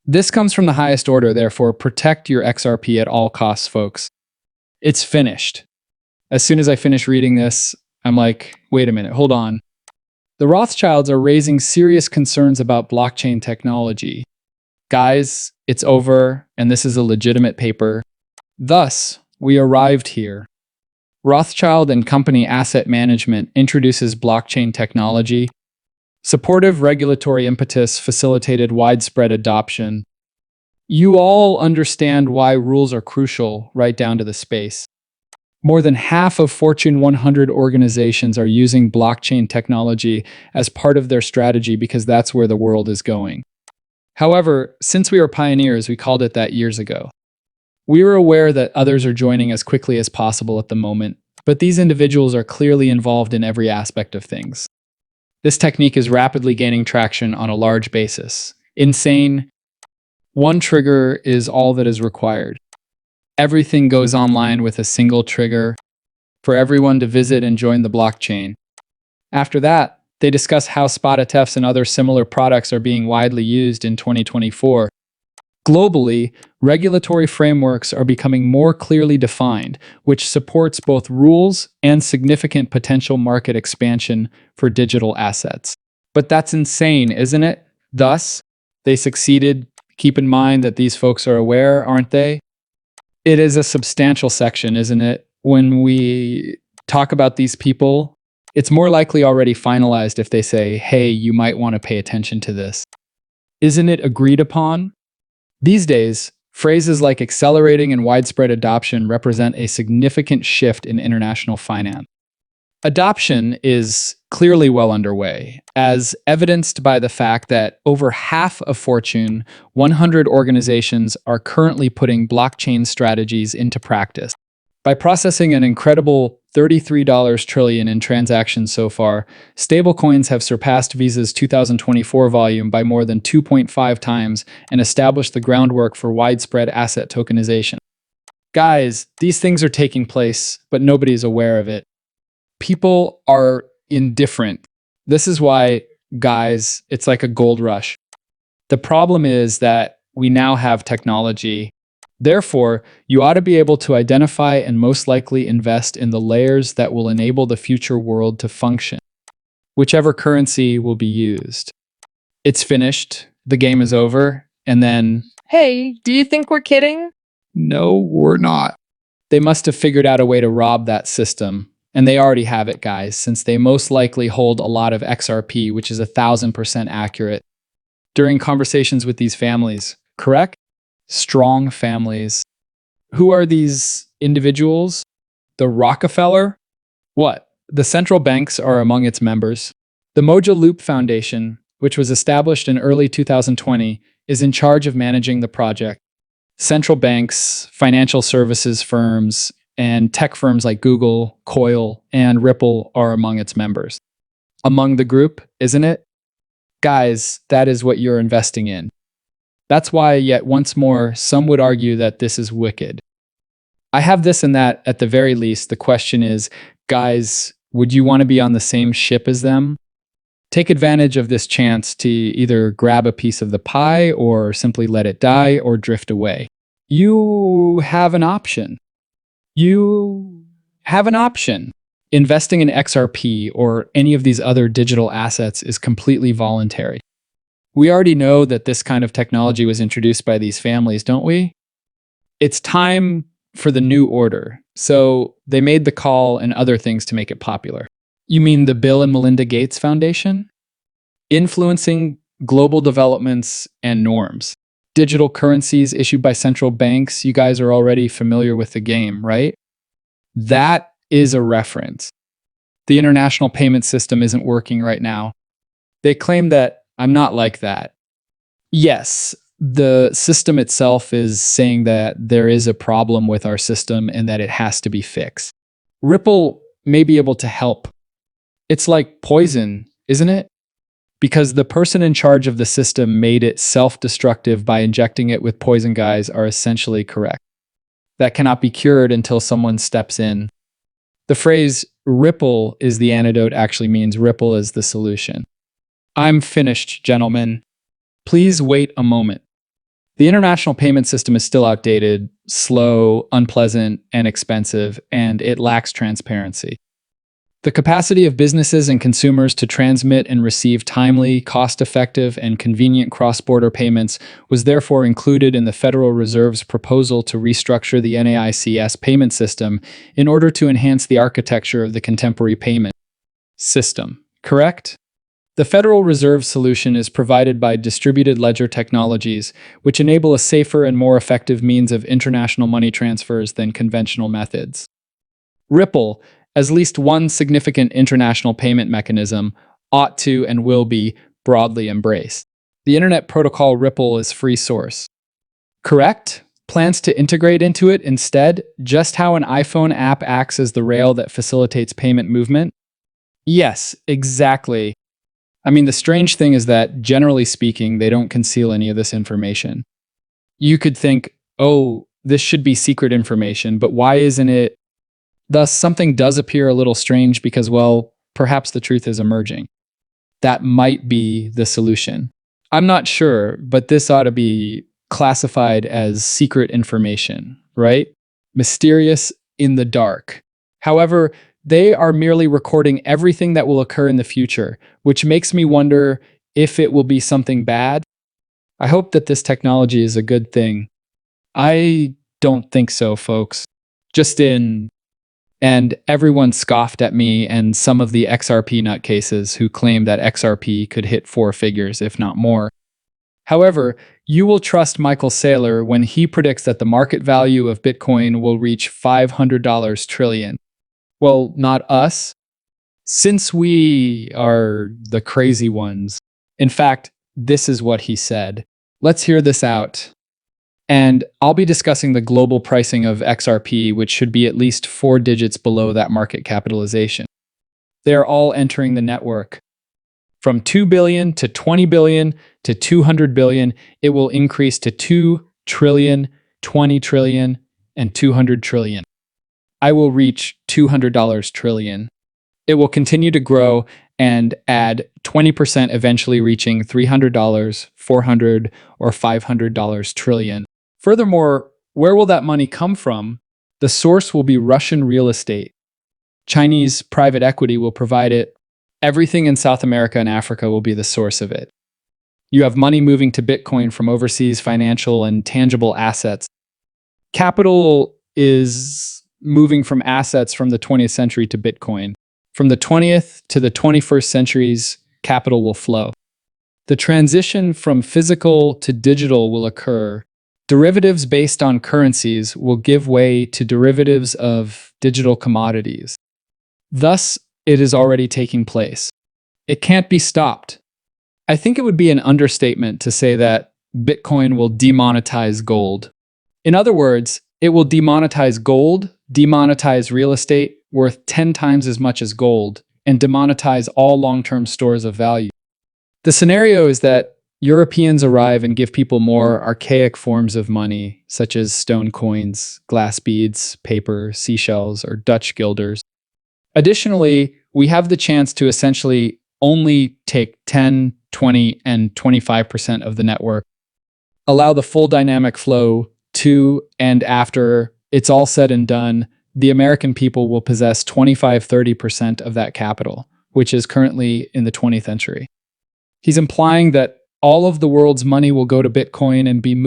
This comes from the highest order, therefore protect your XRP at all costs, folks. It's finished. As soon as I finish reading this, I'm like, wait a minute, hold on. The Rothschilds are raising serious concerns about blockchain technology. Guys, it's over, and this is a legitimate paper. Thus, we arrived here. Rothschild and Company Asset Management introduces blockchain technology. Supportive regulatory impetus facilitated widespread adoption. You all understand why rules are crucial, right down to the space. More than half of Fortune 100 organizations are using blockchain technology as part of their strategy because that's where the world is going. However, since we were pioneers, we called it that years ago. We were aware that others are joining as quickly as possible at the moment, but these individuals are clearly involved in every aspect of things. This technique is rapidly gaining traction on a large basis. Insane. One trigger is all that is required. Everything goes online with a single trigger for everyone to visit and join the blockchain. After that, they discuss how spot ETFs and other similar products are being widely used in 2024. Globally, regulatory frameworks are becoming more clearly defined, which supports both rules and significant potential market expansion for digital assets. But that's insane, isn't it? Thus, they succeeded. Keep in mind that these folks are aware, aren't they? It is a substantial section, isn't it? When we talk about these people, it's more likely already finalized if they say, hey, you might want to pay attention to this. Isn't it agreed upon? These days, phrases like accelerating and widespread adoption represent a significant shift in international finance. Adoption is clearly well underway, as evidenced by the fact that over half of Fortune 100 organizations are currently putting blockchain strategies into practice. By processing an incredible $33 trillion in transactions so far, stablecoins have surpassed Visa's 2024 volume by more than 2.5 times and established the groundwork for widespread asset tokenization. Guys, these things are taking place, but nobody is aware of it. People are indifferent. This is why, guys, it's like a gold rush. The problem is that we now have technology. Therefore, you ought to be able to identify and most likely invest in the layers that will enable the future world to function, whichever currency will be used. It's finished, the game is over, and then, Hey, do you think we're kidding? no, we're not. They must have figured out a way to rob that system. And they already have it, guys, since they most likely hold a lot of XRP, which is 1,000% accurate. During conversations with these families, correct? Strong families. Who are these individuals? The Rockefeller? What? The central banks are among its members. The Moja Loop Foundation, which was established in early 2020, is in charge of managing the project. Central banks, financial services firms, and tech firms like Google, Coil, and Ripple are among its members. Among the group, isn't it? Guys, that is what you're investing in. That's why, yet once more, some would argue that this is wicked. I have this and that at the very least. The question is, guys, would you want to be on the same ship as them? Take advantage of this chance to either grab a piece of the pie or simply let it die or drift away. You have an option. You have an option. Investing in XRP or any of these other digital assets is completely voluntary. We already know that this kind of technology was introduced by these families, don't we? It's time for the new order. So they made the call and other things to make it popular. You mean the Bill and Melinda Gates Foundation? Influencing global developments and norms. Digital currencies issued by central banks, you guys are already familiar with the game, right? That is a reference. The international payment system isn't working right now. They claim that I'm not like that. Yes, the system itself is saying that there is a problem with our system and that it has to be fixed. Ripple may be able to help. It's like poison, isn't it? Because the person in charge of the system made it self-destructive by injecting it with poison, guys, are essentially correct. That cannot be cured until someone steps in. The phrase ripple is the antidote actually means ripple is the solution. I'm finished, gentlemen. Please wait a moment. The international payment system is still outdated, slow, unpleasant, and expensive, and it lacks transparency. The capacity of businesses and consumers to transmit and receive timely, cost-effective, and convenient cross-border payments was therefore included in the Federal Reserve's proposal to restructure the NAICS payment system in order to enhance the architecture of the contemporary payment system. Correct? The Federal Reserve solution is provided by distributed ledger technologies, which enable a safer and more effective means of international money transfers than conventional methods. Ripple, as least one significant international payment mechanism, ought to and will be broadly embraced. The Internet Protocol Ripple is free source. Correct? Plans to integrate into it instead, just how an iPhone app acts as the rail that facilitates payment movement? Yes, exactly. I mean, the strange thing is that, generally speaking, they don't conceal any of this information. You could think, oh, this should be secret information, but why isn't it? Thus, something does appear a little strange because, well, perhaps the truth is emerging. That might be the solution. I'm not sure, but this ought to be classified as secret information, right? Mysterious in the dark. However, they are merely recording everything that will occur in the future, which makes me wonder if it will be something bad. I hope that this technology is a good thing. I don't think so, folks. And everyone scoffed at me and some of the XRP nutcases who claimed that XRP could hit 4 figures, if not more. However, you will trust Michael Saylor when he predicts that the market value of Bitcoin will reach $500 trillion. Well, not us, since we are the crazy ones. In fact, this is what he said. Let's hear this out. And I'll be discussing the global pricing of XRP, which should be at least 4 digits below that market capitalization. They are all entering the network. From 2 billion to 20 billion to 200 billion, it will increase to 2 trillion, 20 trillion, and 200 trillion. I will reach $200 trillion. It will continue to grow and add 20%, eventually reaching $300, $400, or $500 trillion. Furthermore, where will that money come from? The source will be Russian real estate. Chinese private equity will provide it. Everything in South America and Africa will be the source of it. You have money moving to Bitcoin from overseas financial and tangible assets. Capital is moving from assets from the 20th century to Bitcoin. From the 20th to the 21st centuries, capital will flow. The transition from physical to digital will occur. Derivatives based on currencies will give way to derivatives of digital commodities. Thus, it is already taking place. It can't be stopped. I think it would be an understatement to say that Bitcoin will demonetize gold. In other words, it will demonetize gold, demonetize real estate worth 10 times as much as gold, and demonetize all long-term stores of value. The scenario is that Europeans arrive and give people more archaic forms of money, such as stone coins, glass beads, paper, seashells, or Dutch guilders. Additionally, we have the chance to essentially only take 10, 20, and 25% of the network, allow the full dynamic flow to and after it's all said and done. The American people will possess 25-30% of that capital, which is currently in the 20th century. He's implying that all of the world's money will go to Bitcoin and be moved